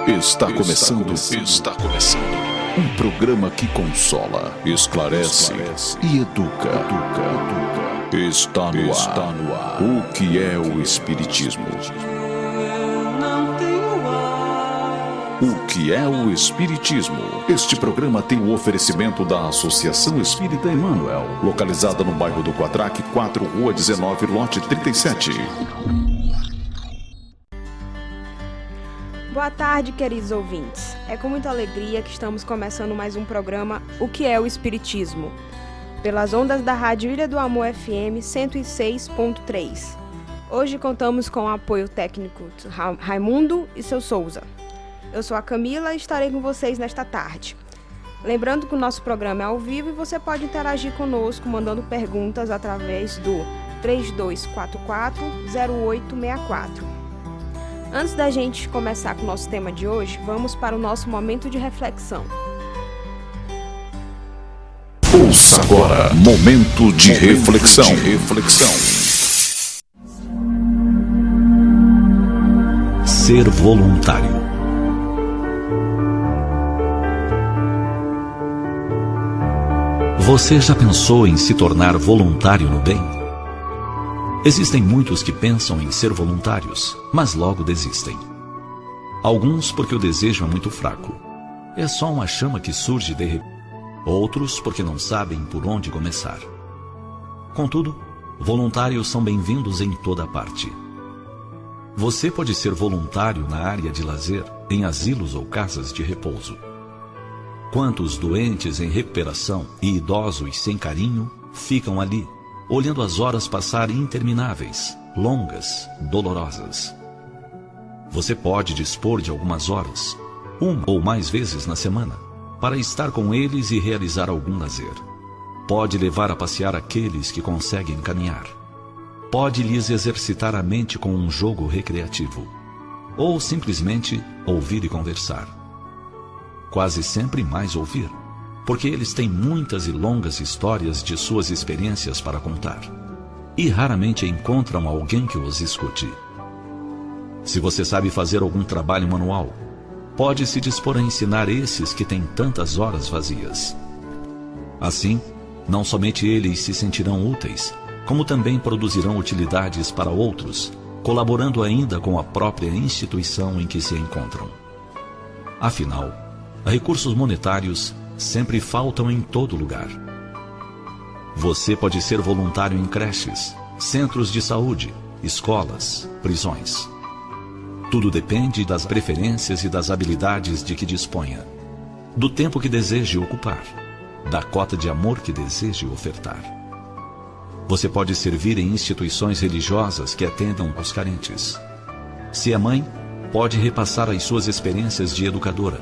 Está começando. Um programa que consola, esclarece e educa. Está no ar. O que é o Espiritismo? O que é o Espiritismo? Este programa tem o oferecimento da Associação Espírita Emmanuel, localizada no bairro do Quatraque, 4, Rua 19, lote 37. Boa tarde, queridos ouvintes. É com muita alegria que estamos começando mais um programa O que é o Espiritismo? Pelas ondas da Rádio Ilha do Amor FM 106.3. Hoje contamos com o apoio técnico de Raimundo e seu Souza. Eu sou a Camila e estarei com vocês nesta tarde. Lembrando que o nosso programa é ao vivo e você pode interagir conosco mandando perguntas através do 3244-0864. Antes da gente começar com o nosso tema de hoje, vamos para o nosso momento de reflexão. Ouça agora, momento de reflexão. Ser voluntário. Você já pensou em se tornar voluntário no bem? Existem muitos que pensam em ser voluntários, mas logo desistem. Alguns porque o desejo é muito fraco. É só uma chama que surge de repente. Outros porque não sabem por onde começar. Contudo, voluntários são bem-vindos em toda parte. Você pode ser voluntário na área de lazer, em asilos ou casas de repouso. Quantos doentes em recuperação e idosos sem carinho ficam ali, olhando as horas passar intermináveis, longas, dolorosas. Você pode dispor de algumas horas, uma ou mais vezes na semana, para estar com eles e realizar algum lazer. Pode levar a passear aqueles que conseguem caminhar. Pode lhes exercitar a mente com um jogo recreativo. Ou simplesmente ouvir e conversar. Quase sempre mais ouvir, porque eles têm muitas e longas histórias de suas experiências para contar, e raramente encontram alguém que os escute. Se você sabe fazer algum trabalho manual, pode se dispor a ensinar esses que têm tantas horas vazias. Assim, não somente eles se sentirão úteis, como também produzirão utilidades para outros, colaborando ainda com a própria instituição em que se encontram. Afinal, recursos monetários sempre faltam em todo lugar. Você pode ser voluntário em creches, centros de saúde, escolas, prisões. Tudo depende das preferências e das habilidades de que disponha, do tempo que deseje ocupar, da cota de amor que deseje ofertar. Você pode servir em instituições religiosas que atendam aos carentes. Se é mãe, pode repassar as suas experiências de educadora,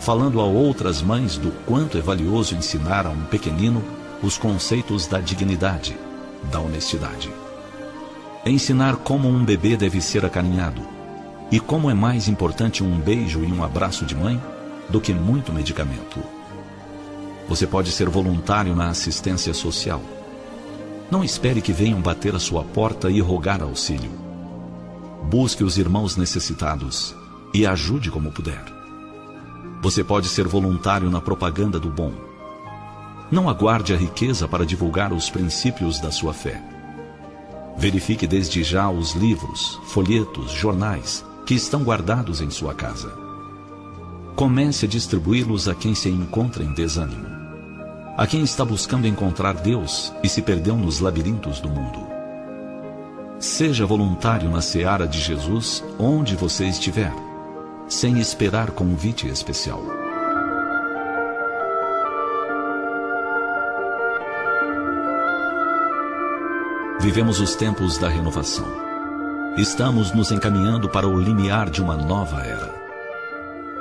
falando a outras mães do quanto é valioso ensinar a um pequenino os conceitos da dignidade, da honestidade. Ensinar como um bebê deve ser acarinhado e como é mais importante um beijo e um abraço de mãe do que muito medicamento. Você pode ser voluntário na assistência social. Não espere que venham bater à sua porta e rogar auxílio. Busque os irmãos necessitados e ajude como puder. Você pode ser voluntário na propaganda do bom. Não aguarde a riqueza para divulgar os princípios da sua fé. Verifique desde já os livros, folhetos, jornais que estão guardados em sua casa. Comece a distribuí-los a quem se encontra em desânimo, a quem está buscando encontrar Deus e se perdeu nos labirintos do mundo. Seja voluntário na seara de Jesus onde você estiver, sem esperar convite especial. Vivemos os tempos da renovação. Estamos nos encaminhando para o limiar de uma nova era.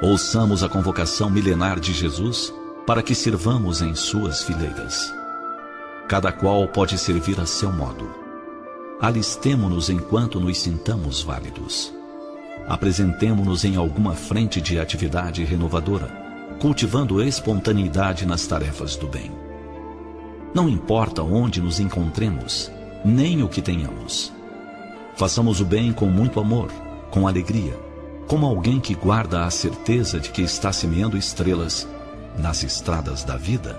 Ouçamos a convocação milenar de Jesus para que sirvamos em suas fileiras. Cada qual pode servir a seu modo. Alistemo-nos enquanto nos sintamos válidos. Apresentemo-nos em alguma frente de atividade renovadora, cultivando espontaneidade nas tarefas do bem. Não importa onde nos encontremos, nem o que tenhamos. Façamos o bem com muito amor, com alegria, como alguém que guarda a certeza de que está semeando estrelas nas estradas da vida,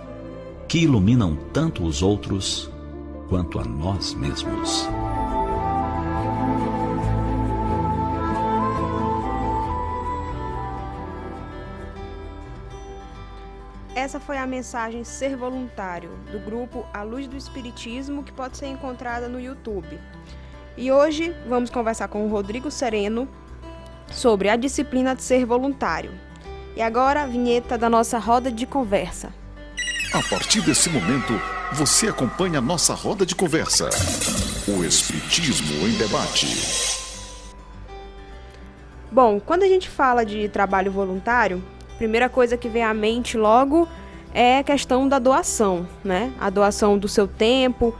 que iluminam tanto os outros quanto a nós mesmos. Essa foi a mensagem Ser Voluntário, do grupo A Luz do Espiritismo, que pode ser encontrada no YouTube. E hoje vamos conversar com o Rodrigo Sereno sobre a disciplina de ser voluntário. E agora a vinheta da nossa roda de conversa. A partir desse momento, você acompanha a nossa roda de conversa. O Espiritismo em Debate. Bom, quando a gente fala de trabalho voluntário, a primeira coisa que vem à mente logo é a questão da doação, né? A doação do seu tempo,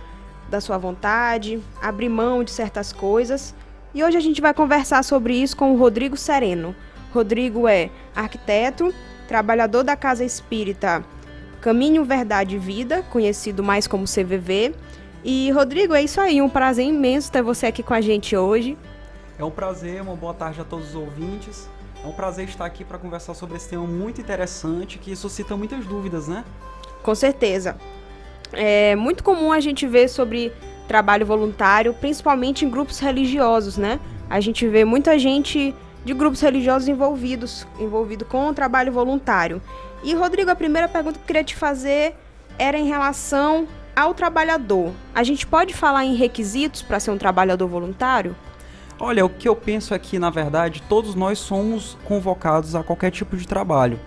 da sua vontade, abrir mão de certas coisas. E hoje a gente vai conversar sobre isso com o Rodrigo Sereno. Rodrigo é arquiteto, trabalhador da Casa Espírita Caminho, Verdade e Vida, conhecido mais como CVV. E, Rodrigo, é isso aí, um prazer imenso ter você aqui com a gente hoje. É um prazer, uma boa tarde a todos os ouvintes. É um prazer estar aqui para conversar sobre esse tema muito interessante que suscita muitas dúvidas, né? Com certeza. É muito comum a gente ver sobre trabalho voluntário, principalmente em grupos religiosos, né? A gente vê muita gente de grupos religiosos envolvido com o trabalho voluntário. E, Rodrigo, a primeira pergunta que eu queria te fazer era em relação ao trabalhador. A gente pode falar em requisitos para ser um trabalhador voluntário? Olha, o que eu penso é que, na verdade, todos nós somos convocados a qualquer tipo de trabalho.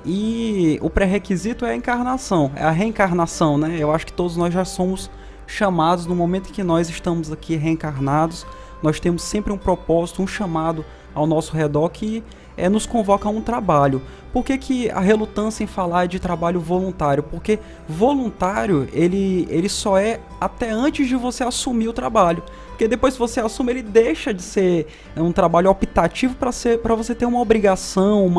E o pré-requisito é a encarnação, é a reencarnação, né? Eu acho que todos nós já somos chamados no momento em que nós estamos aqui reencarnados. Nós temos sempre um propósito, um chamado ao nosso redor que nos convoca a um trabalho. Por que a relutância em falar de trabalho voluntário? Porque voluntário, ele só é até antes de você assumir o trabalho. Porque depois que você assume, ele deixa de ser um trabalho optativo para você ter uma obrigação,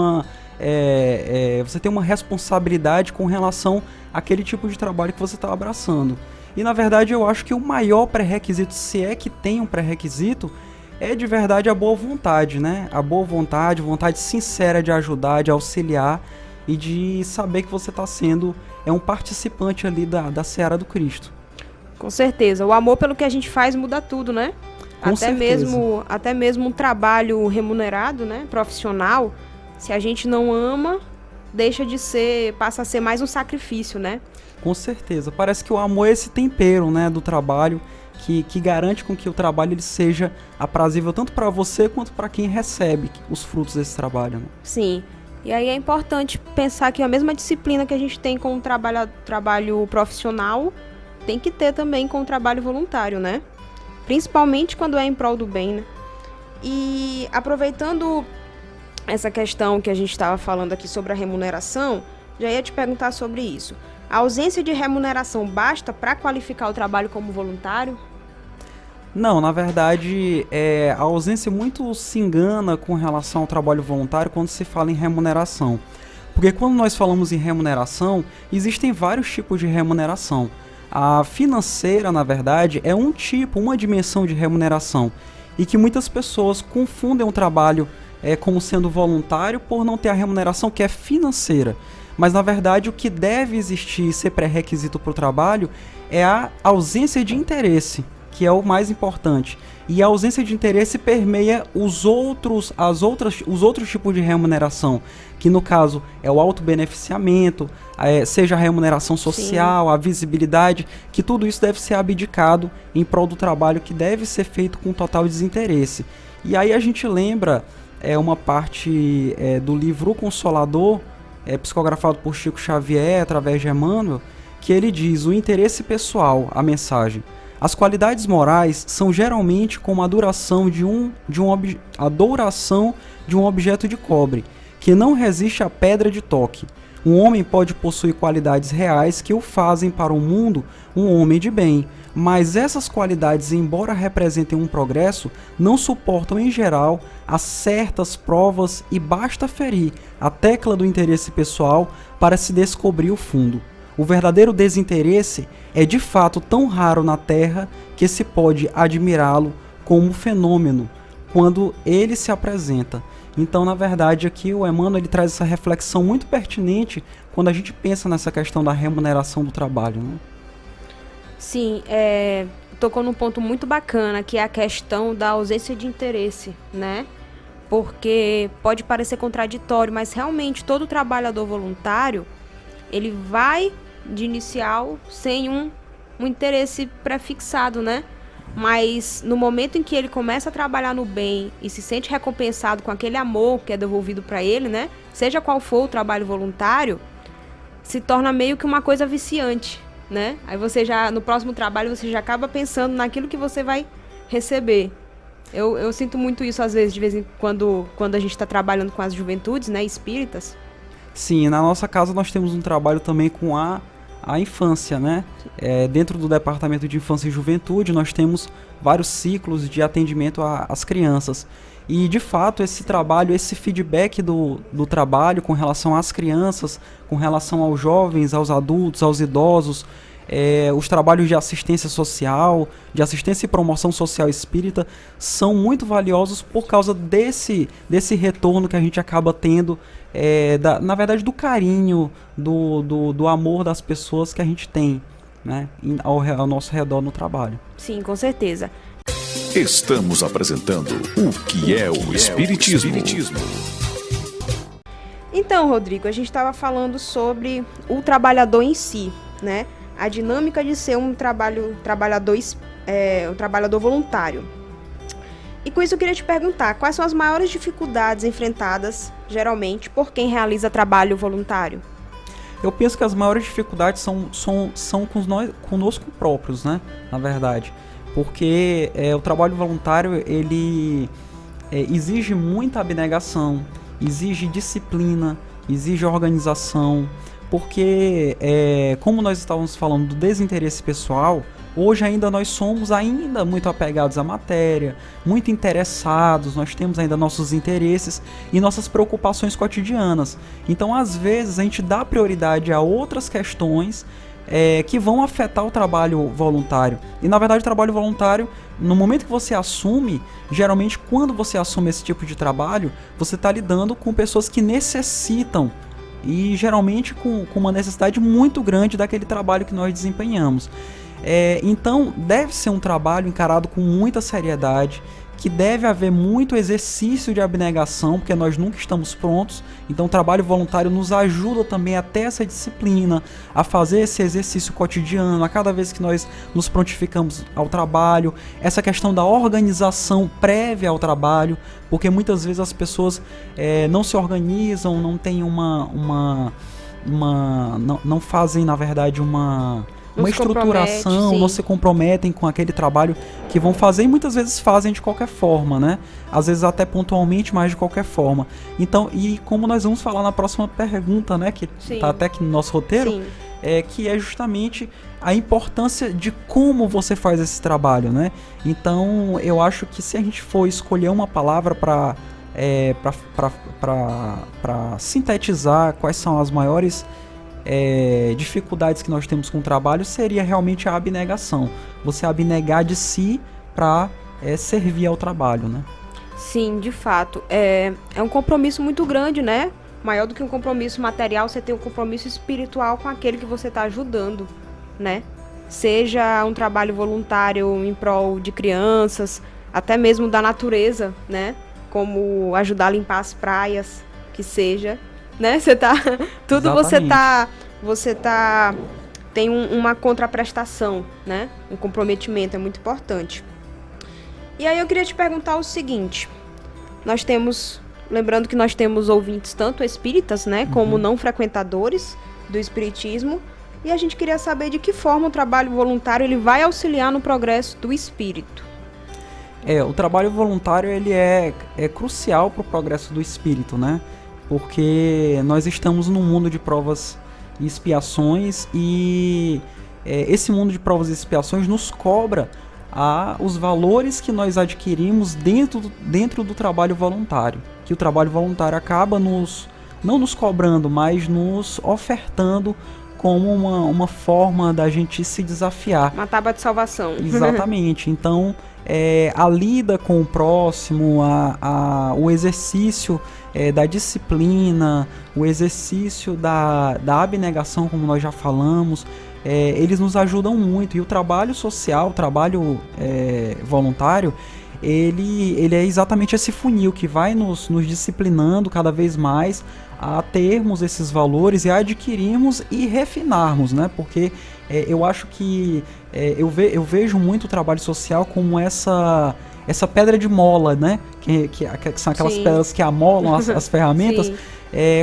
você ter uma responsabilidade com relação àquele tipo de trabalho que você está abraçando. E na verdade eu acho que o maior pré-requisito, se é que tem um pré-requisito, é de verdade a boa vontade, né? A boa vontade, vontade sincera de ajudar, de auxiliar e de saber que você está sendo um participante ali da seara do Cristo. Com certeza. O amor pelo que a gente faz muda tudo, né? Com certeza. Até mesmo um trabalho remunerado, né? Profissional, se a gente não ama, passa a ser mais um sacrifício, né? Com certeza. Parece que o amor é esse tempero, né, do trabalho que garante com que o trabalho ele seja aprazível tanto para você quanto para quem recebe os frutos desse trabalho, né? Sim. E aí é importante pensar que a mesma disciplina que a gente tem com o trabalho profissional tem que ter também com o trabalho voluntário, né? Principalmente quando é em prol do bem, né? E aproveitando essa questão que a gente estava falando aqui sobre a remuneração, já ia te perguntar sobre isso. A ausência de remuneração basta para qualificar o trabalho como voluntário? Não, na verdade, a ausência muito se engana com relação ao trabalho voluntário quando se fala em remuneração. Porque quando nós falamos em remuneração, existem vários tipos de remuneração. A financeira, na verdade, é uma dimensão de remuneração. E que muitas pessoas confundem o trabalho como sendo voluntário por não ter a remuneração que é financeira. Mas, na verdade, o que deve existir e ser pré-requisito para o trabalho é a ausência de interesse, que é o mais importante. E a ausência de interesse permeia os outros tipos de remuneração, que no caso é o autobeneficiamento, seja a remuneração social, sim, a visibilidade, que tudo isso deve ser abdicado em prol do trabalho que deve ser feito com total desinteresse. E aí a gente lembra uma parte do livro O Consolador, psicografado por Chico Xavier através de Emmanuel, que ele diz: o interesse pessoal, a mensagem. As qualidades morais são geralmente como a adoração de um objeto de cobre, que não resiste à pedra de toque. Um homem pode possuir qualidades reais que o fazem para o mundo um homem de bem, mas essas qualidades, embora representem um progresso, não suportam em geral as certas provas e basta ferir a tecla do interesse pessoal para se descobrir o fundo. O verdadeiro desinteresse é de fato tão raro na Terra que se pode admirá-lo como fenômeno, quando ele se apresenta. Então, na verdade, aqui o Emmanuel ele traz essa reflexão muito pertinente quando a gente pensa nessa questão da remuneração do trabalho, né? Sim, tocou num ponto muito bacana, que é a questão da ausência de interesse, né? Porque pode parecer contraditório, mas realmente todo trabalhador voluntário, ele vai de inicial sem um interesse pré-fixado, né? Mas no momento em que ele começa a trabalhar no bem e se sente recompensado com aquele amor que é devolvido para ele, né? Seja qual for o trabalho voluntário, se torna meio que uma coisa viciante, né? Aí você já, no próximo trabalho, você já acaba pensando naquilo que você vai receber. Eu sinto muito isso às vezes, de vez em quando a gente está trabalhando com as juventudes, né, espíritas. Sim, na nossa casa nós temos um trabalho também com a infância, né? Dentro do Departamento de Infância e Juventude, nós temos vários ciclos de atendimento às crianças. E, de fato, esse trabalho, esse feedback do trabalho com relação às crianças, com relação aos jovens, aos adultos, aos idosos, os trabalhos de assistência social, de assistência e promoção social espírita, são muito valiosos por causa desse retorno que a gente acaba tendo, na verdade, do carinho, do amor das pessoas que a gente tem, né, ao nosso redor no trabalho. Sim, com certeza. Estamos apresentando o que é o Espiritismo. Então, Rodrigo, a gente estava falando sobre o trabalhador em si, né? A dinâmica de ser um trabalhador voluntário. E com isso eu queria te perguntar, quais são as maiores dificuldades enfrentadas, geralmente, por quem realiza trabalho voluntário? Eu penso que as maiores dificuldades são conosco próprios, né? Na verdade. Porque o trabalho voluntário, ele exige muita abnegação, exige disciplina, exige organização, porque, como nós estávamos falando do desinteresse pessoal, hoje ainda nós somos ainda muito apegados à matéria, muito interessados, nós temos ainda nossos interesses e nossas preocupações cotidianas. Então, às vezes, a gente dá prioridade a outras questões que vão afetar o trabalho voluntário. E, na verdade, o trabalho voluntário, no momento que você assume, geralmente, quando você assume esse tipo de trabalho, você está lidando com pessoas que necessitam e, geralmente, com uma necessidade muito grande daquele trabalho que nós desempenhamos. Então, deve ser um trabalho encarado com muita seriedade, que deve haver muito exercício de abnegação, porque nós nunca estamos prontos. Então o trabalho voluntário nos ajuda também a ter essa disciplina, a fazer esse exercício cotidiano, a cada vez que nós nos prontificamos ao trabalho, essa questão da organização prévia ao trabalho, porque muitas vezes as pessoas não se organizam, não tem não fazem, na verdade, uma estruturação, não se comprometem com aquele trabalho que vão fazer e muitas vezes fazem de qualquer forma, né? Às vezes até pontualmente, mas de qualquer forma. Então, e como nós vamos falar na próxima pergunta, né? Que está até aqui no nosso roteiro, que é justamente a importância de como você faz esse trabalho, né? Então, eu acho que se a gente for escolher uma palavra para sintetizar quais são as maiores dificuldades que nós temos com o trabalho, seria realmente a abnegação. Você abnegar de si para servir ao trabalho, né? Sim, de fato. É um compromisso muito grande, né? Maior do que um compromisso material, você tem um compromisso espiritual com aquele que você está ajudando, né? Seja um trabalho voluntário em prol de crianças, até mesmo da natureza, né? Como ajudar a limpar as praias, que seja, né? Você tá... Tudo você tem uma contraprestação, né? Um comprometimento, é muito importante. E aí eu queria te perguntar o seguinte. Lembrando que nós temos ouvintes tanto espíritas, né? Como não frequentadores do espiritismo. E a gente queria saber de que forma o trabalho voluntário ele vai auxiliar no progresso do espírito. O trabalho voluntário ele é crucial para o progresso do espírito, né? Porque nós estamos num mundo de provas e expiações e esse mundo de provas e expiações nos cobra os valores que nós adquirimos dentro do trabalho voluntário. Que o trabalho voluntário acaba não nos cobrando, mas nos ofertando como uma forma da gente se desafiar. Uma tábua de salvação. Exatamente. Então, a lida com o próximo, o exercício da disciplina, o exercício da abnegação, como nós já falamos, eles nos ajudam muito. E o trabalho social, o trabalho voluntário, ele é exatamente esse funil que vai nos disciplinando cada vez mais a termos esses valores e a adquirirmos e refinarmos, né? Porque eu acho que eu vejo muito o trabalho social como essa pedra de mola, né? Que são aquelas Sim. pedras que amolam as ferramentas,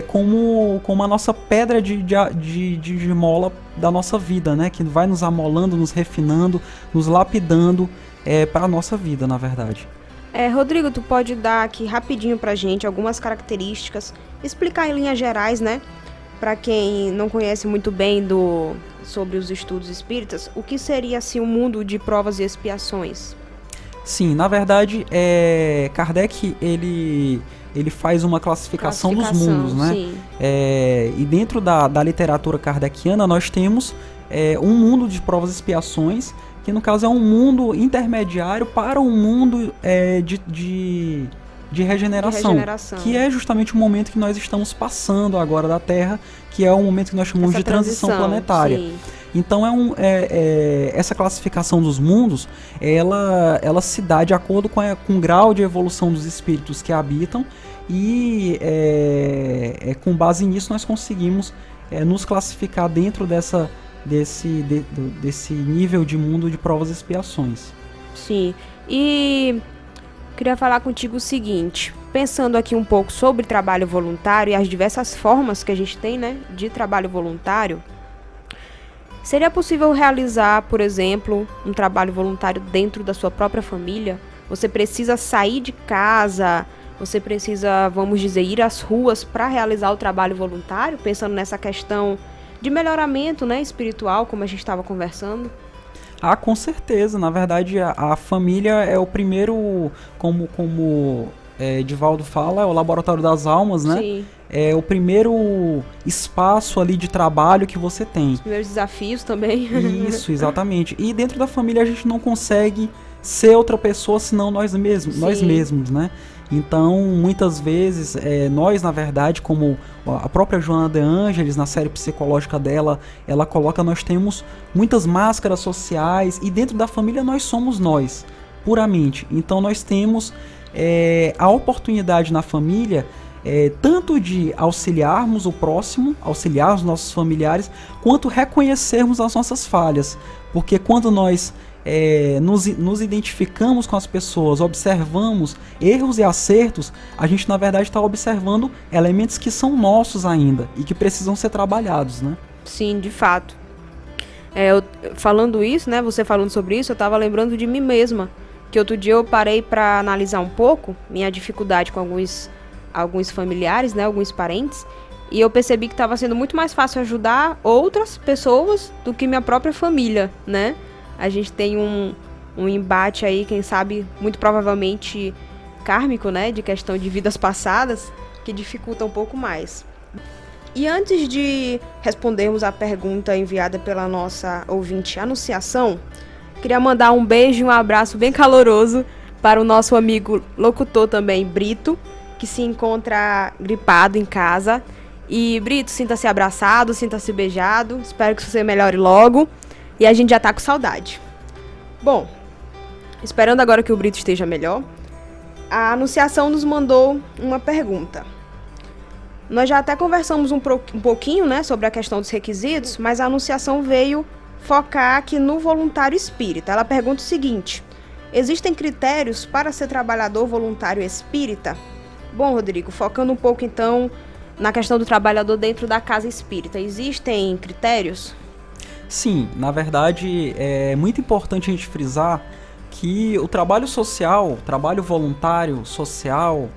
como a nossa pedra de mola da nossa vida, né? Que vai nos amolando, nos refinando, nos lapidando para a nossa vida, na verdade. Rodrigo, tu pode dar aqui rapidinho pra gente algumas características, explicar em linhas gerais, né? Para quem não conhece muito bem sobre os estudos espíritas, o que seria assim um mundo de provas e expiações? Sim, na verdade, Kardec ele faz uma classificação dos mundos, né? Sim. E dentro da literatura kardeciana nós temos um mundo de provas e expiações, que no caso é um mundo intermediário para um mundo de regeneração, que é justamente o momento que nós estamos passando agora da Terra, que é o momento que nós chamamos de transição planetária. Sim. Então essa classificação dos mundos, ela se dá de acordo com o grau de evolução dos espíritos que habitam, e com base nisso nós conseguimos nos classificar dentro desse nível de mundo de provas e expiações. Sim, e queria falar contigo o seguinte, pensando aqui um pouco sobre trabalho voluntário e as diversas formas que a gente tem, né, de trabalho voluntário, seria possível realizar, por exemplo, um trabalho voluntário dentro da sua própria família? Você precisa sair de casa, você precisa, vamos dizer, ir às ruas para realizar o trabalho voluntário, pensando nessa questão de melhoramento, né, espiritual, como a gente estava conversando? Com certeza. Na verdade, a família é o primeiro, como Divaldo fala, é o laboratório das almas, né? Sim. É o primeiro espaço ali de trabalho que você tem. Os primeiros desafios também. Isso, exatamente. E dentro da família a gente não consegue ser outra pessoa senão nós mesmos, né? Então, muitas vezes, nós, na verdade, como a própria Joana de Ângeles, na série psicológica dela, ela coloca, nós temos muitas máscaras sociais, e dentro da família nós somos nós, puramente. Então, nós temos a oportunidade na família, tanto de auxiliarmos o próximo, auxiliar os nossos familiares, quanto reconhecermos as nossas falhas. Porque quando nós nos identificamos com as pessoas, observamos erros e acertos, a gente na verdade está observando elementos que são nossos ainda e que precisam ser trabalhados, né? Sim, de fato. Falando isso, né? Você falando sobre isso, eu estava lembrando de mim mesma, que outro dia eu parei para analisar um pouco minha dificuldade com alguns familiares, né? Alguns parentes, e eu percebi que estava sendo muito mais fácil ajudar outras pessoas do que minha própria família, né? A gente tem um embate aí, quem sabe, muito provavelmente kármico, né? De questão de vidas passadas, que dificulta um pouco mais. E antes de respondermos a pergunta enviada pela nossa ouvinte Anunciação, queria mandar um beijo e um abraço bem caloroso para o nosso amigo locutor também, Brito, que se encontra gripado em casa. E, Brito, sinta-se abraçado, sinta-se beijado, espero que você melhore logo. E a gente já tá com saudade. Bom, esperando agora que o Brito esteja melhor, a Anunciação nos mandou uma pergunta. Nós já até conversamos um pouquinho, né, sobre a questão dos requisitos, mas a Anunciação veio focar aqui no voluntário espírita. Ela pergunta o seguinte: existem critérios para ser trabalhador voluntário espírita? Bom, Rodrigo, focando um pouco então na questão do trabalhador dentro da casa espírita, existem critérios? Sim, na verdade é muito importante a gente frisar que o trabalho social, o trabalho voluntário social,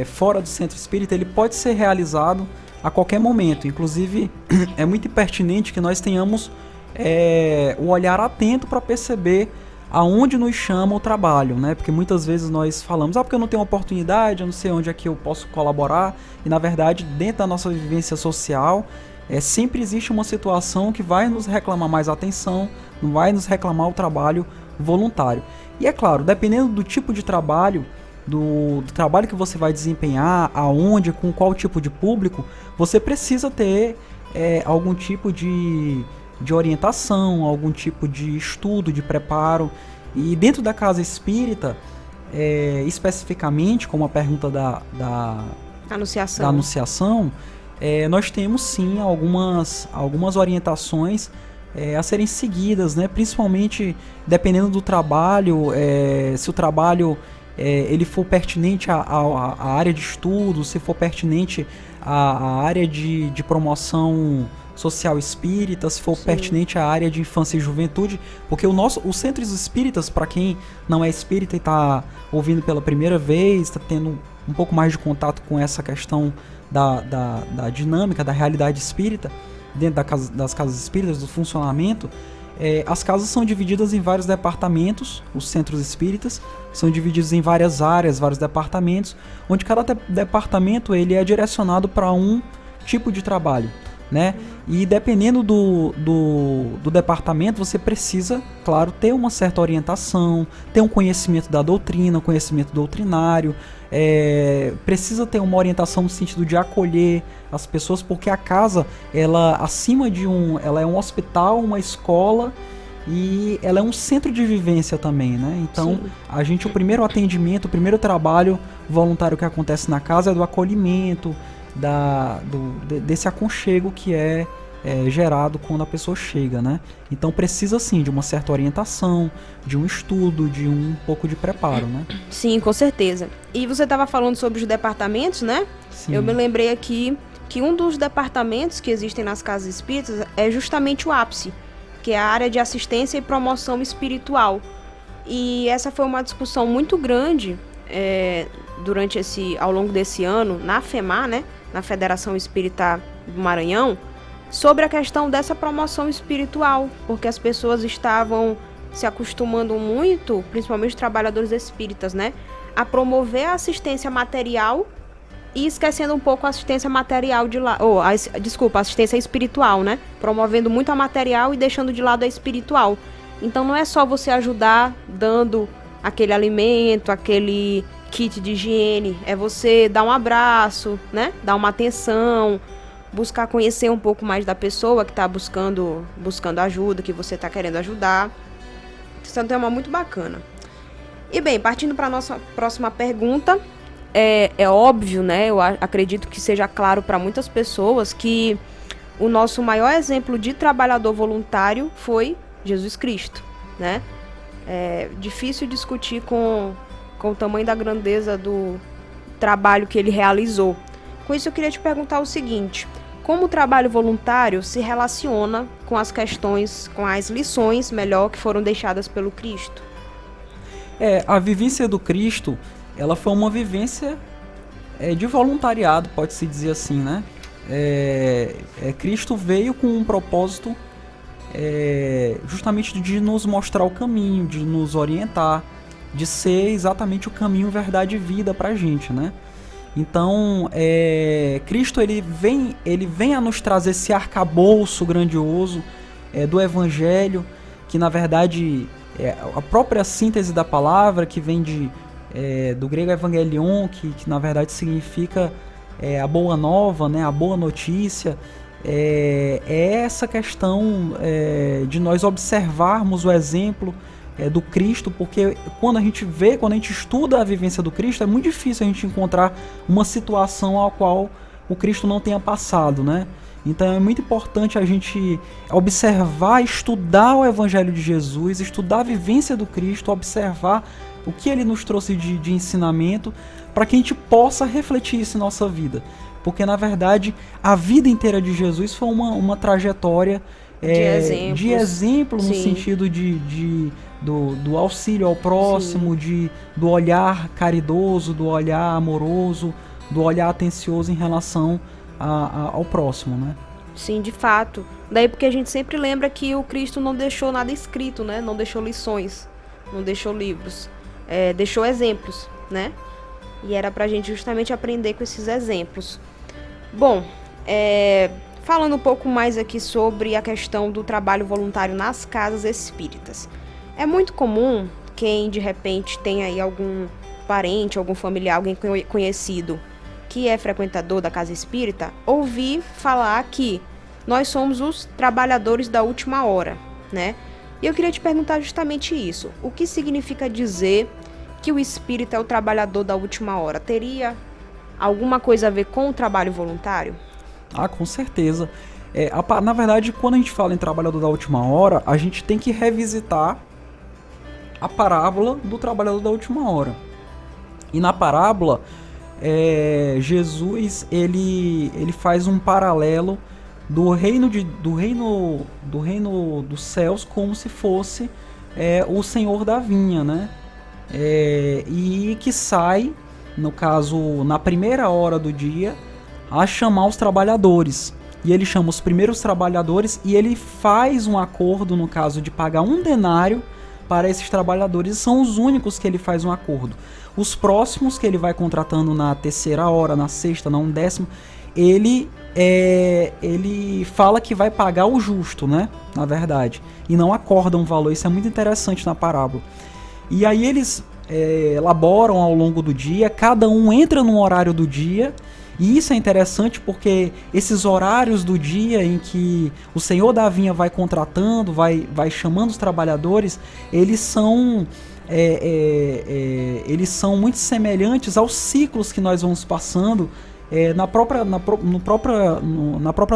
fora do centro espírita, ele pode ser realizado a qualquer momento. Inclusive, é muito pertinente que nós tenhamos o olhar atento para perceber aonde nos chama o trabalho, né? Porque muitas vezes nós falamos, porque eu não tenho oportunidade, eu não sei onde é que eu posso colaborar, e na verdade, dentro da nossa vivência social, sempre existe uma situação que vai nos reclamar mais atenção, não vai nos reclamar o trabalho voluntário. E é claro, dependendo do tipo de trabalho, do trabalho que você vai desempenhar, aonde, com qual tipo de público, você precisa ter algum tipo de orientação, algum tipo de estudo, de preparo. E dentro da casa espírita, especificamente, como a pergunta da anunciação, nós temos sim algumas orientações a serem seguidas, né? Principalmente dependendo do trabalho, se o trabalho ele for pertinente à área de estudo, se for pertinente à área de promoção social espírita, se for pertinente à área de infância e juventude, porque os centros espíritas, para quem não é espírita e está ouvindo pela primeira vez, está tendo um pouco mais de contato com essa questão da dinâmica, da realidade espírita, dentro das casas espíritas, do funcionamento, as casas são divididas em vários departamentos, os centros espíritas são divididos em várias áreas, vários departamentos, onde cada departamento ele é direcionado para um tipo de trabalho, né? E dependendo do departamento, você precisa, claro, ter uma certa orientação, ter um conhecimento da doutrina, um conhecimento doutrinário, precisa ter uma orientação no sentido de acolher as pessoas, porque a casa, ela ela é um hospital, uma escola, e ela é um centro de vivência também, né? Então, o primeiro atendimento, o primeiro trabalho voluntário que acontece na casa é do acolhimento, desse aconchego que é gerado quando a pessoa chega, né? Então precisa sim de uma certa orientação, de um estudo, de um pouco de preparo, né? Sim, com certeza. E você estava falando sobre os departamentos, né? Sim. Eu me lembrei aqui que um dos departamentos que existem nas casas espíritas é justamente o ápice, que é a área de assistência e promoção espiritual. E essa foi uma discussão muito grande ao longo desse ano na FEMAR, né? Na Federação Espírita do Maranhão, sobre a questão dessa promoção espiritual, porque as pessoas estavam se acostumando muito, principalmente os trabalhadores espíritas, né, a promover a assistência material e esquecendo um pouco a assistência material assistência espiritual, né, promovendo muito a material e deixando de lado a espiritual. Então não é só você ajudar dando aquele alimento, aquele kit de higiene, é você dar um abraço, né, dar uma atenção, buscar conhecer um pouco mais da pessoa que está buscando ajuda, que você está querendo ajudar. Isso é um tema muito bacana. E bem, partindo para a nossa próxima pergunta, é óbvio, né? Eu acredito que seja claro para muitas pessoas que o nosso maior exemplo de trabalhador voluntário foi Jesus Cristo, né? É difícil discutir com o tamanho da grandeza do trabalho que ele realizou. Com isso, eu queria te perguntar o seguinte: como o trabalho voluntário se relaciona com as questões, com as lições, melhor, que foram deixadas pelo Cristo? A vivência do Cristo, ela foi uma vivência de voluntariado, pode-se dizer assim, né? Cristo veio com um propósito justamente de nos mostrar o caminho, de nos orientar, de ser exatamente o caminho, verdade e vida pra gente, né? Então, Cristo ele vem a nos trazer esse arcabouço grandioso do Evangelho, que na verdade é a própria síntese da palavra, que vem do grego evangelion, que na verdade significa a boa nova, né, a boa notícia. É essa questão de nós observarmos o exemplo do Cristo, porque quando a gente estuda a vivência do Cristo, é muito difícil a gente encontrar uma situação a qual o Cristo não tenha passado, né? Então é muito importante a gente observar, estudar o Evangelho de Jesus, estudar a vivência do Cristo, observar o que ele nos trouxe de ensinamento, para que a gente possa refletir isso em nossa vida. Porque na verdade a vida inteira de Jesus foi uma trajetória de exemplo no sentido do auxílio ao próximo, do olhar caridoso, do olhar amoroso, do olhar atencioso em relação ao próximo, né? Sim, de fato. Daí porque a gente sempre lembra que o Cristo não deixou nada escrito, né? Não deixou lições, não deixou livros, deixou exemplos, né? E era pra gente justamente aprender com esses exemplos. Bom, falando um pouco mais aqui sobre a questão do trabalho voluntário nas casas espíritas. É muito comum quem de repente tem aí algum parente, algum familiar, alguém conhecido que é frequentador da casa espírita, ouvir falar que nós somos os trabalhadores da última hora, né? E eu queria te perguntar justamente isso. O que significa dizer que o espírita é o trabalhador da última hora? Teria alguma coisa a ver com o trabalho voluntário? Ah, com certeza. Na verdade, quando a gente fala em trabalhador da última hora, a gente tem que revisitar a parábola do trabalhador da última hora. E na parábola, Jesus ele faz um paralelo do reino dos céus como se fosse o senhor da vinha, né? E que sai, no caso, na primeira hora do dia, a chamar os trabalhadores. E ele chama os primeiros trabalhadores e ele faz um acordo, no caso, de pagar 1 denário para esses trabalhadores. E são os únicos que ele faz um acordo. Os próximos que ele vai contratando na terceira hora, na sexta, na 1/10, ele fala que vai pagar o justo, né? Na verdade. E não acorda um valor. Isso é muito interessante na parábola. E aí eles elaboram ao longo do dia, cada um entra num horário do dia. E isso é interessante porque esses horários do dia em que o senhor da vinha vai contratando, vai chamando os trabalhadores, eles são muito semelhantes aos ciclos que nós vamos passando na própria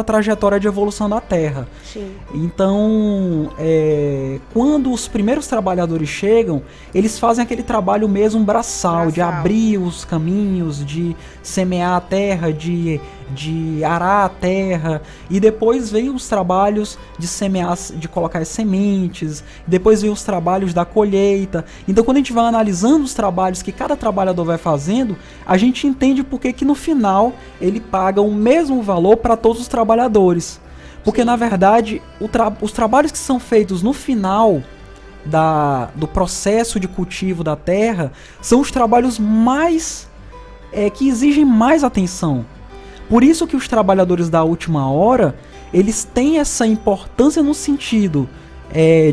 trajetória de evolução da Terra. Sim. Então, quando os primeiros trabalhadores chegam, eles fazem aquele trabalho mesmo braçal, de abrir os caminhos, de semear a terra, de arar a terra, e depois vem os trabalhos de semear, de colocar as sementes, depois vem os trabalhos da colheita. Então, quando a gente vai analisando os trabalhos que cada trabalhador vai fazendo, a gente entende por que no final ele paga o mesmo valor para todos os trabalhadores. Porque, na verdade, os trabalhos que são feitos no final do processo de cultivo da terra são os trabalhos que exigem mais atenção. Por isso que os trabalhadores da última hora, eles têm essa importância no sentido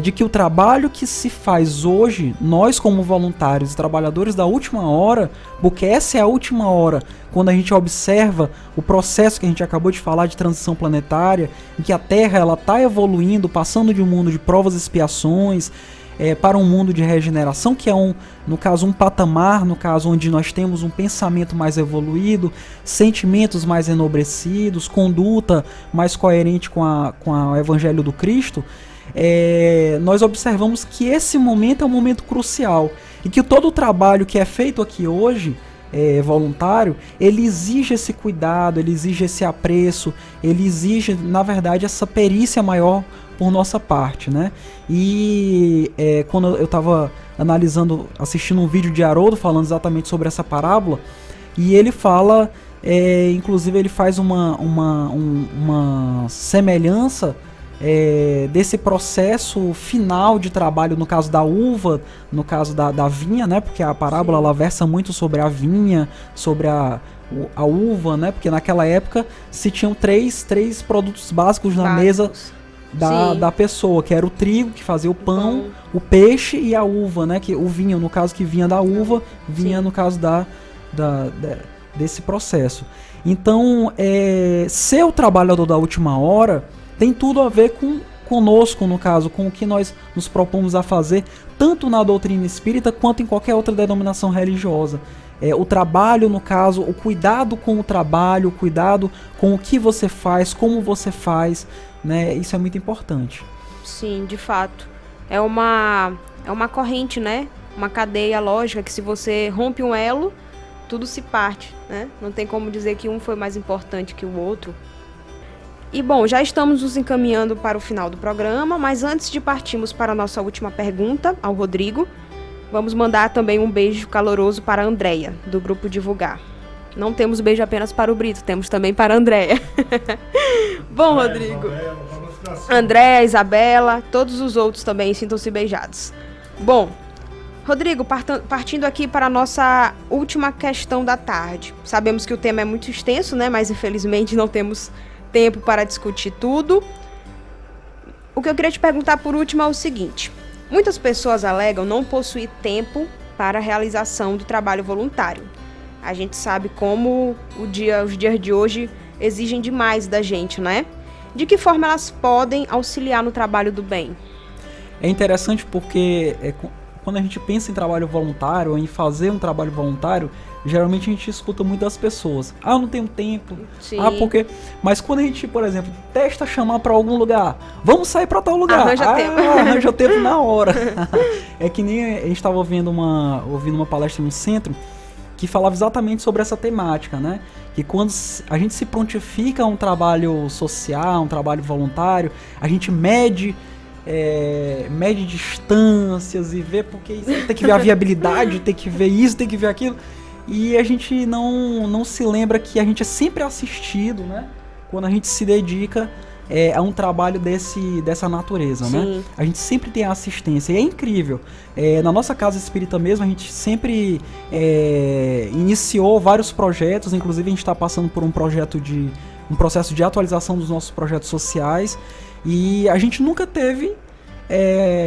de que o trabalho que se faz hoje, nós como voluntários e trabalhadores da última hora, porque essa é a última hora, quando a gente observa o processo que a gente acabou de falar de transição planetária, em que a Terra está evoluindo, passando de um mundo de provas e expiações, para um mundo de regeneração, que é no caso um patamar, no caso onde nós temos um pensamento mais evoluído, sentimentos mais enobrecidos, conduta mais coerente com o Evangelho do Cristo. Nós observamos que esse momento é um momento crucial e que todo o trabalho que é feito aqui hoje, voluntário, ele exige esse cuidado, ele exige esse apreço, ele exige, na verdade, essa perícia maior por nossa parte, né? E quando eu estava assistindo um vídeo de Haroldo falando exatamente sobre essa parábola, e ele fala, inclusive ele faz uma semelhança desse processo final de trabalho, no caso da uva, no caso da vinha, né? Porque a parábola ela versa muito sobre a vinha, sobre a uva, né? Porque naquela época se tinham três produtos básicos na mesa da pessoa, que era o trigo, que fazia o pão, o peixe e a uva, né? Que o vinho, no caso, que vinha da uva, vinha no caso desse processo. Então, ser o trabalhador da última hora tem tudo a ver conosco, no caso, com o que nós nos propomos a fazer, tanto na doutrina espírita quanto em qualquer outra denominação religiosa. O trabalho, no caso, o cuidado com o trabalho, o cuidado com o que você faz, como você faz, né? Isso é muito importante. Sim, de fato. É uma corrente, né? Uma cadeia lógica que, se você rompe um elo, tudo se parte, né? Não tem como dizer que um foi mais importante que o outro. E bom, já estamos nos encaminhando para o final do programa, mas antes de partirmos para a nossa última pergunta ao Rodrigo, vamos mandar também um beijo caloroso para a Andréia, do Grupo Divulgar. Não temos beijo apenas para o Brito, temos também para a Andréia. Bom, Rodrigo, Andréia, Isabela, todos os outros também sintam-se beijados. Bom, Rodrigo, partindo aqui para a nossa última questão da tarde. Sabemos que o tema é muito extenso, né? Mas infelizmente não temos tempo para discutir tudo. O que eu queria te perguntar por último é o seguinte: Muitas pessoas alegam não possuir tempo para a realização do trabalho voluntário. A gente sabe como os dias de hoje exigem demais da gente, né? De que forma elas podem auxiliar no trabalho do bem? É interessante porque quando a gente pensa em trabalho voluntário, ou em fazer um trabalho voluntário, geralmente a gente escuta muito das pessoas. Ah, eu não tenho tempo. Sim. Ah, porque... Mas quando a gente, por exemplo, testa chamar pra algum lugar, vamos sair pra tal lugar. Arranja tempo na hora. É que nem a gente tava ouvindo uma palestra no centro que falava exatamente sobre essa temática, né? Que quando a gente se prontifica a um trabalho social, um trabalho voluntário, a gente mede distâncias e vê, porque tem que ver a viabilidade, tem que ver isso, tem que ver aquilo. E a gente não se lembra que a gente é sempre assistido, né? Quando a gente se dedica a um trabalho dessa natureza, né? A gente sempre tem a assistência. E é incrível. Na nossa casa espírita mesmo, a gente sempre iniciou vários projetos. Inclusive, a gente está passando por um processo de atualização dos nossos projetos sociais. E a gente nunca teve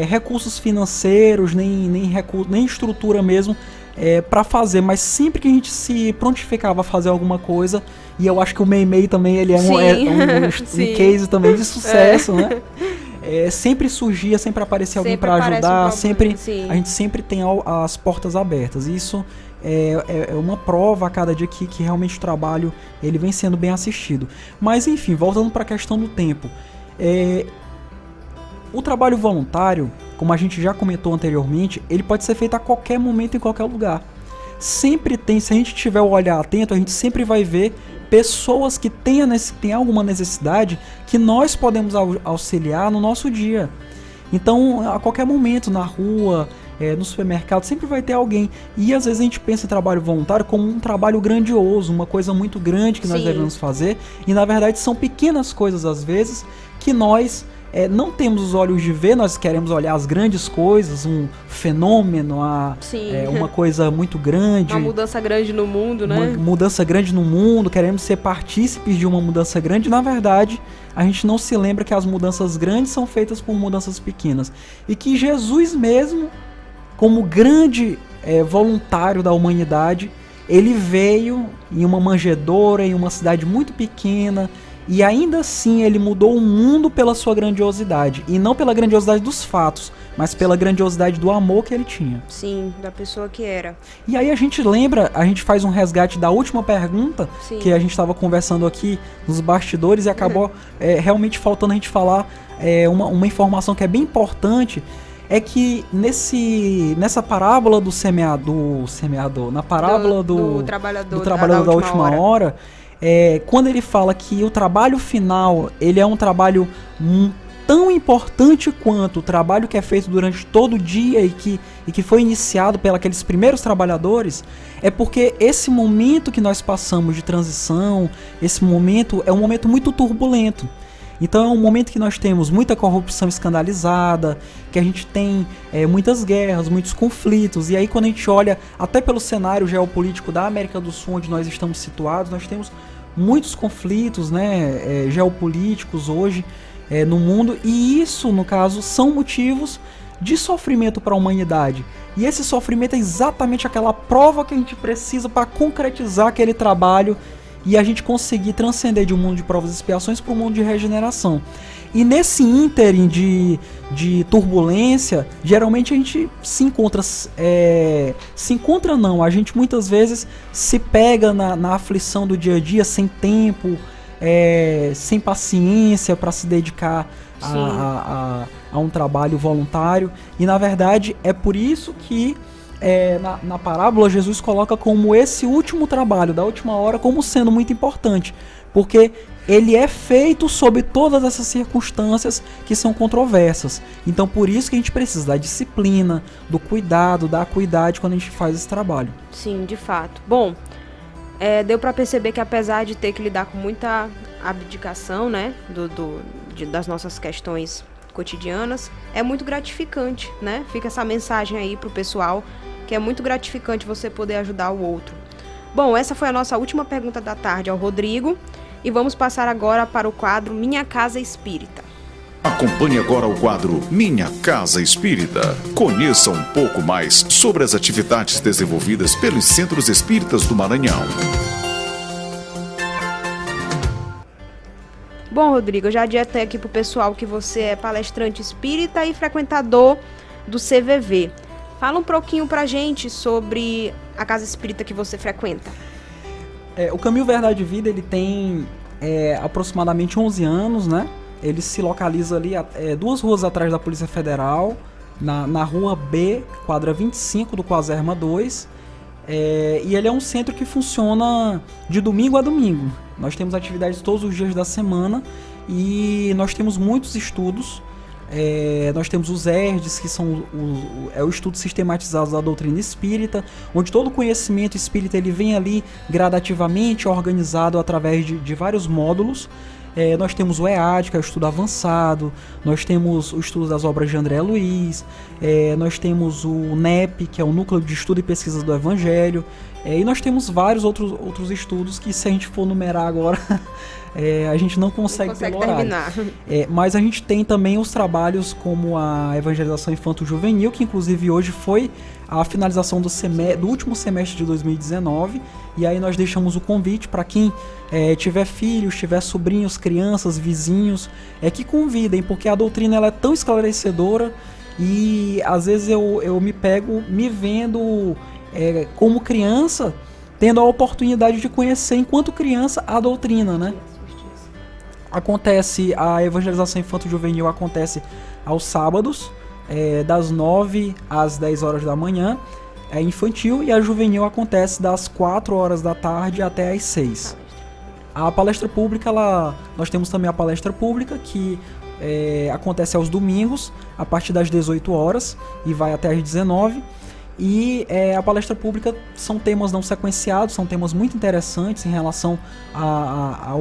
recursos financeiros, nem estrutura mesmo para fazer, mas sempre que a gente se prontificava a fazer alguma coisa, e eu acho que o Meimei também ele um case também de sucesso, né? Sempre surgia, sempre aparecia alguém para ajudar, a gente sempre tem as portas abertas. Isso é uma prova a cada dia que realmente o trabalho ele vem sendo bem assistido. Mas enfim, voltando para a questão do tempo, o trabalho voluntário, como a gente já comentou anteriormente, ele pode ser feito a qualquer momento, em qualquer lugar. Sempre tem, se a gente tiver o olhar atento, a gente sempre vai ver pessoas que têm alguma necessidade que nós podemos auxiliar no nosso dia. Então, a qualquer momento, na rua, no supermercado, sempre vai ter alguém. E às vezes a gente pensa em trabalho voluntário como um trabalho grandioso, uma coisa muito grande que nós devemos fazer. E na verdade são pequenas coisas às vezes que nós não temos os olhos de ver, nós queremos olhar as grandes coisas, um fenômeno, uma coisa muito grande. Uma mudança grande no mundo, né? Uma mudança grande no mundo, queremos ser partícipes de uma mudança grande. Na verdade, a gente não se lembra que as mudanças grandes são feitas por mudanças pequenas. E que Jesus mesmo, como grande voluntário da humanidade, ele veio em uma manjedoura, em uma cidade muito pequena, e ainda assim ele mudou o mundo pela sua grandiosidade. E não pela grandiosidade dos fatos, mas pela grandiosidade do amor que ele tinha. Sim, da pessoa que era. E aí a gente faz um resgate da última pergunta, que a gente estava conversando aqui nos bastidores, e acabou realmente faltando a gente falar uma informação que é bem importante. É que nessa parábola do semeador, na parábola do trabalhador da última hora, quando ele fala que o trabalho final ele é um trabalho tão importante quanto o trabalho que é feito durante todo o dia e que foi iniciado pelos primeiros trabalhadores, é porque esse momento que nós passamos de transição, esse momento é um momento muito turbulento. Então é um momento que nós temos muita corrupção escandalizada, que a gente tem muitas guerras, muitos conflitos. E aí quando a gente olha até pelo cenário geopolítico da América do Sul, onde nós estamos situados, nós temos muitos conflitos, né, geopolíticos hoje no mundo. E isso, no caso, são motivos de sofrimento para a humanidade. E esse sofrimento é exatamente aquela prova que a gente precisa para concretizar aquele trabalho e a gente conseguir transcender de um mundo de provas e expiações para um mundo de regeneração. E nesse ínterim de turbulência, geralmente a gente a gente muitas vezes se pega na aflição do dia a dia, sem tempo, sem paciência para se dedicar a um trabalho voluntário. E na verdade é por isso que na parábola Jesus coloca como esse último trabalho da última hora como sendo muito importante, porque ele é feito sob todas essas circunstâncias que são controversas. Então por isso que a gente precisa da disciplina, do cuidado, da acuidade quando a gente faz esse trabalho. Sim, de fato. Bom, deu para perceber que apesar de ter que lidar com muita abdicação, né, das nossas questões cotidianas, é muito gratificante, né? Fica essa mensagem aí pro pessoal, que é muito gratificante você poder ajudar o outro. Bom, essa foi a nossa última pergunta da tarde ao Rodrigo, e vamos passar agora para o quadro Minha Casa Espírita. Acompanhe agora o quadro Minha Casa Espírita. Conheça um pouco mais sobre as atividades desenvolvidas pelos Centros Espíritas do Maranhão. Bom, Rodrigo, eu já adiantei aqui pro pessoal que você é palestrante espírita e frequentador do CVV. Fala um pouquinho pra gente sobre a casa espírita que você frequenta. O Caminho Verdade e Vida, ele tem aproximadamente 11 anos, né? Ele se localiza ali 2 ruas atrás da Polícia Federal, na rua B, quadra 25 do Coaserma 2. E ele é um centro que funciona de domingo a domingo. Nós temos atividades todos os dias da semana e nós temos muitos estudos. Nós temos os ERDs, que são o estudo sistematizado da doutrina espírita, onde todo o conhecimento espírita ele vem ali gradativamente organizado através de vários módulos. Nós temos o EAD, que é o estudo avançado, nós temos o estudo das obras de André Luiz, nós temos o NEP, que é o Núcleo de Estudo e Pesquisa do Evangelho, e nós temos vários outros estudos que, se a gente for numerar agora, a gente não consegue terminar. Mas a gente tem também os trabalhos como a evangelização infanto-juvenil, que inclusive hoje foi a finalização do último semestre de 2019, e aí nós deixamos o convite para quem tiver filhos, tiver sobrinhos, crianças, vizinhos, que convidem, porque a doutrina ela é tão esclarecedora e às vezes eu me pego me vendo como criança, tendo a oportunidade de conhecer enquanto criança a doutrina, né? Acontece, a evangelização infanto-juvenil acontece aos sábados, das 9 às 10 horas da manhã, é infantil, e a juvenil acontece das 4 horas da tarde até às 6. A palestra pública, nós temos também a palestra pública, que acontece aos domingos, a partir das 18 horas e vai até às 19. E a palestra pública são temas não sequenciados, são temas muito interessantes em relação à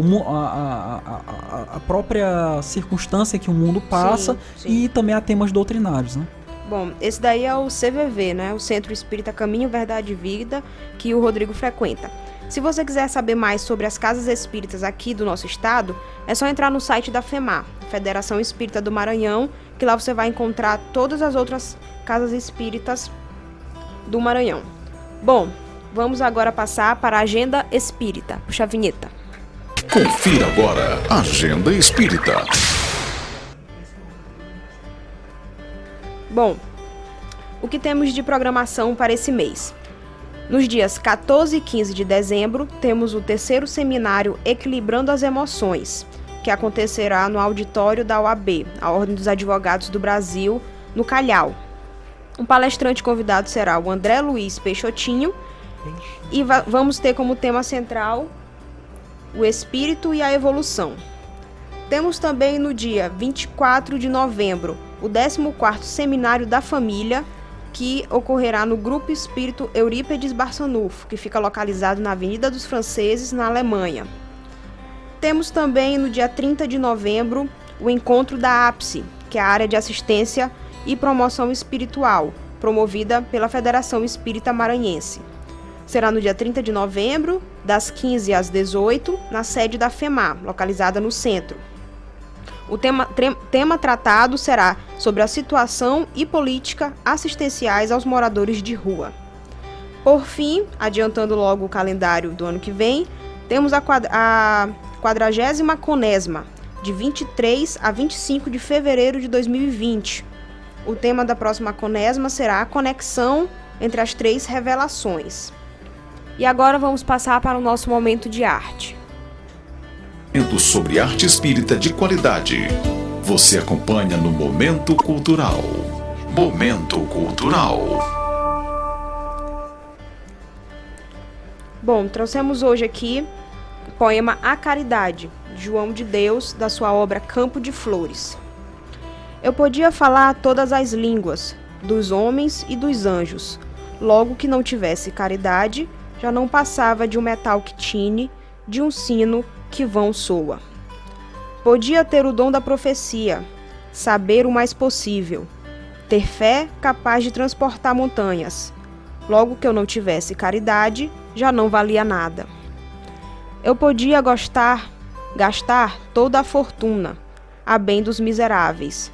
própria circunstância que o mundo passa, sim. E também a temas doutrinários, né? Bom, esse daí é o CVV, né? O Centro Espírita Caminho, Verdade e Vida, que o Rodrigo frequenta. Se você quiser saber mais sobre as casas espíritas aqui do nosso estado, é só entrar no site da FEMAR, Federação Espírita do Maranhão, que lá você vai encontrar todas as outras casas espíritas do Maranhão. Bom, vamos agora passar para a Agenda Espírita. Puxa a vinheta. Confira agora a Agenda Espírita. Bom, o que temos de programação para esse mês? Nos dias 14 e 15 de dezembro, temos o 3º seminário Equilibrando as Emoções, que acontecerá no auditório da OAB, a Ordem dos Advogados do Brasil, no Calhau. Um palestrante convidado será o André Luiz Peixotinho e vamos ter como tema central o Espírito e a Evolução. Temos também no dia 24 de novembro o 14º Seminário da Família, que ocorrerá no Grupo Espírito Eurípedes Barçanufo, que fica localizado na Avenida dos Franceses, na Alemanha. Temos também no dia 30 de novembro o encontro da APSE, que é a área de assistência e promoção espiritual, promovida pela Federação Espírita Maranhense. Será no dia 30 de novembro, das 15 às 18, na sede da FEMAR, localizada no centro. O tema tratado será sobre a situação e política assistenciais aos moradores de rua. Por fim, adiantando logo o calendário do ano que vem, temos a 40ª Conesma, de 23 a 25 de fevereiro de 2020. O tema da próxima Conesma será a conexão entre as 3 revelações. E agora vamos passar para o nosso momento de arte. Sobre arte espírita de qualidade. Você acompanha no Momento Cultural. Momento Cultural. Bom, trouxemos hoje aqui o poema A Caridade, de João de Deus, da sua obra Campo de Flores. Eu podia falar todas as línguas, dos homens e dos anjos. Logo que não tivesse caridade, já não passava de um metal que tine, de um sino que vão soa. Podia ter o dom da profecia, saber o mais possível, ter fé capaz de transportar montanhas. Logo que eu não tivesse caridade, já não valia nada. Eu podia gastar toda a fortuna, a bem dos miseráveis.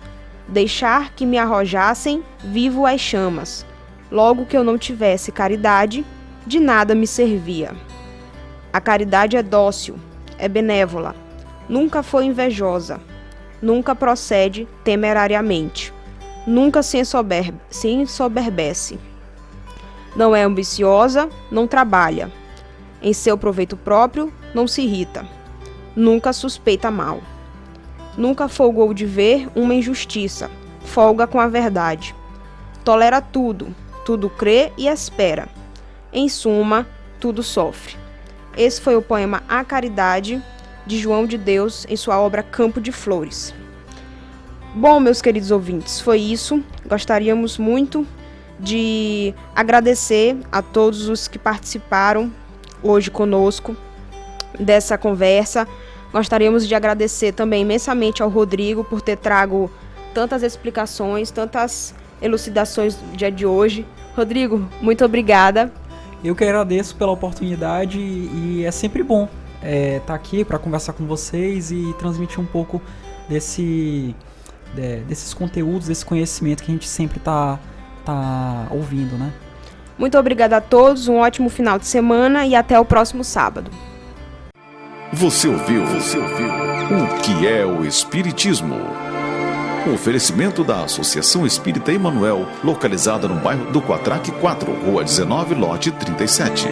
Deixar que me arrojassem vivo às chamas. Logo que eu não tivesse caridade, de nada me servia. A caridade é dócil, é benévola, nunca foi invejosa, nunca procede temerariamente, nunca se ensoberbece. Não é ambiciosa, não trabalha. Em seu proveito próprio, não se irrita. Nunca suspeita mal. Nunca folgou de ver uma injustiça. Folga com a verdade. Tolera tudo, tudo crê e espera. Em suma, tudo sofre. Esse foi o poema A Caridade, de João de Deus, em sua obra Campo de Flores. Bom, meus queridos ouvintes, foi isso. Gostaríamos muito de agradecer a todos os que participaram hoje conosco dessa conversa. Gostaríamos de agradecer também imensamente ao Rodrigo por ter trago tantas explicações, tantas elucidações no dia de hoje. Rodrigo, muito obrigada. Eu que agradeço pela oportunidade e é sempre bom estar aqui para conversar com vocês e transmitir um pouco desses conteúdos, desse conhecimento que a gente sempre está ouvindo, né? Muito obrigada a todos, um ótimo final de semana e até o próximo sábado. Você ouviu o que é o Espiritismo? Um oferecimento da Associação Espírita Emmanuel, localizada no bairro do Quatraque 4, Rua 19, lote 37.